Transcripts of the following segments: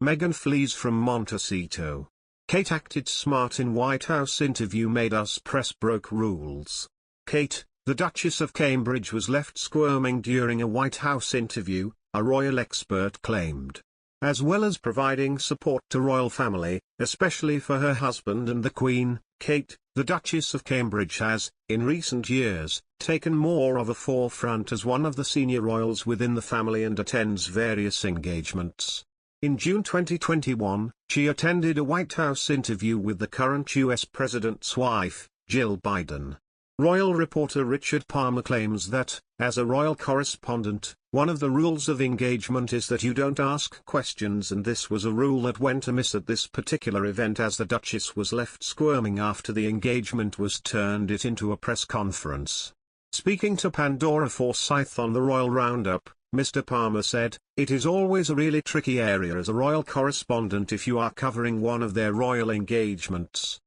Meghan flees from Montecito. Kate acted smart in White House interview made us press broke rules. Kate, the Duchess of Cambridge, was left squirming during a White House interview, a royal expert claimed. As well as providing support to royal family, especially for her husband and the Queen, Kate, the Duchess of Cambridge has, in recent years, taken more of a forefront as one of the senior royals within the family and attends various engagements. In June 2021, she attended a White House interview with the current U.S. President's wife, Jill Biden. Royal reporter Richard Palmer claims that, as a royal correspondent, one of the rules of engagement is that you don't ask questions, and this was a rule that went amiss at this particular event as the Duchess was left squirming after the engagement was turned it into a press conference. Speaking to Pandora Forsyth on the Royal Roundup, Mr. Palmer said, "It is always a really tricky area as a royal correspondent if you are covering one of their royal engagements.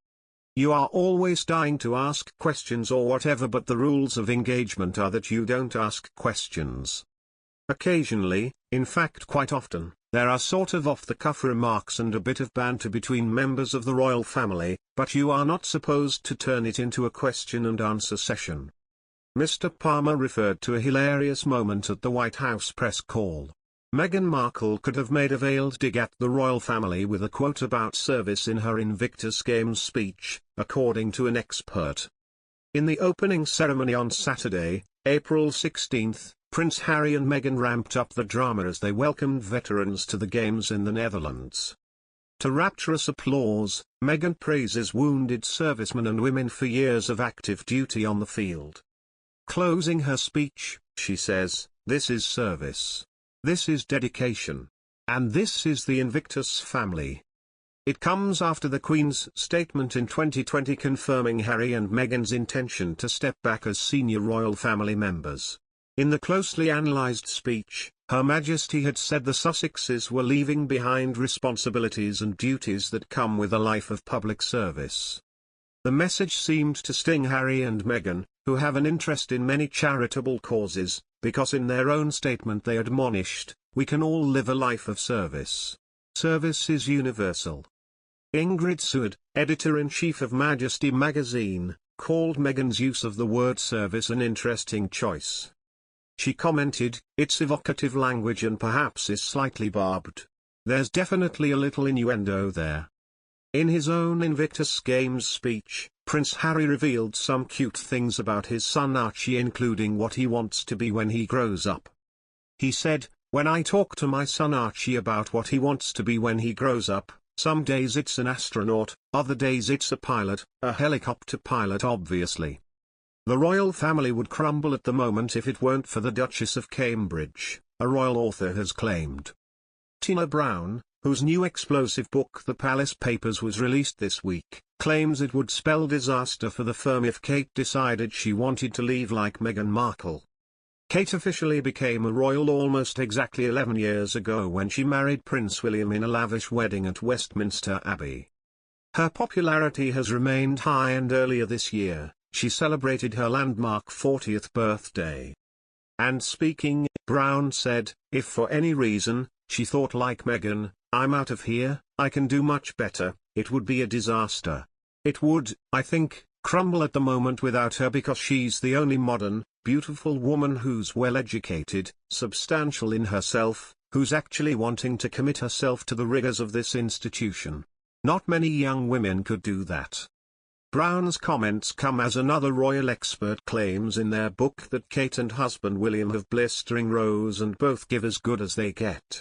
You are always dying to ask questions or whatever, but the rules of engagement are that you don't ask questions. Occasionally, in fact quite often, there are sort of off-the-cuff remarks and a bit of banter between members of the royal family, but you are not supposed to turn it into a question-and-answer session." Mr. Palmer referred to a hilarious moment at the White House press call. Meghan Markle could have made a veiled dig at the royal family with a quote about service in her Invictus Games speech, according to an expert. In the opening ceremony on Saturday, April 16, Prince Harry and Meghan ramped up the drama as they welcomed veterans to the Games in the Netherlands. To rapturous applause, Meghan praises wounded servicemen and women for years of active duty on the field. Closing her speech, she says, "This is service. This is dedication. And this is the Invictus family." It comes after the Queen's statement in 2020 confirming Harry and Meghan's intention to step back as senior royal family members. In the closely analysed speech, Her Majesty had said the Sussexes were leaving behind responsibilities and duties that come with a life of public service. The message seemed to sting Harry and Meghan, who have an interest in many charitable causes, because in their own statement they admonished, "We can all live a life of service. Service is universal." Ingrid Seward, editor-in-chief of Majesty magazine, called Meghan's use of the word service an interesting choice. She commented, "It's evocative language and perhaps is slightly barbed. There's definitely a little innuendo there." In his own Invictus Games speech, Prince Harry revealed some cute things about his son Archie, including what he wants to be when he grows up. He said, "When I talk to my son Archie about what he wants to be when he grows up, some days it's an astronaut, other days it's a pilot, a helicopter pilot obviously." The royal family would crumble at the moment if it weren't for the Duchess of Cambridge, a royal author has claimed. Tina Brown, whose new explosive book The Palace Papers was released this week, claims it would spell disaster for the firm if Kate decided she wanted to leave like Meghan Markle. Kate officially became a royal almost exactly 11 years ago when she married Prince William in a lavish wedding at Westminster Abbey. Her popularity has remained high, and earlier this year, she celebrated her landmark 40th birthday. And speaking, Brown said, "If for any reason, she thought like Meghan, I'm out of here, I can do much better, it would be a disaster. It would, I think, crumble at the moment without her because she's the only modern, beautiful woman who's well-educated, substantial in herself, who's actually wanting to commit herself to the rigors of this institution. Not many young women could do that." Brown's comments come as another royal expert claims in their book that Kate and husband William have blistering rows and both give as good as they get.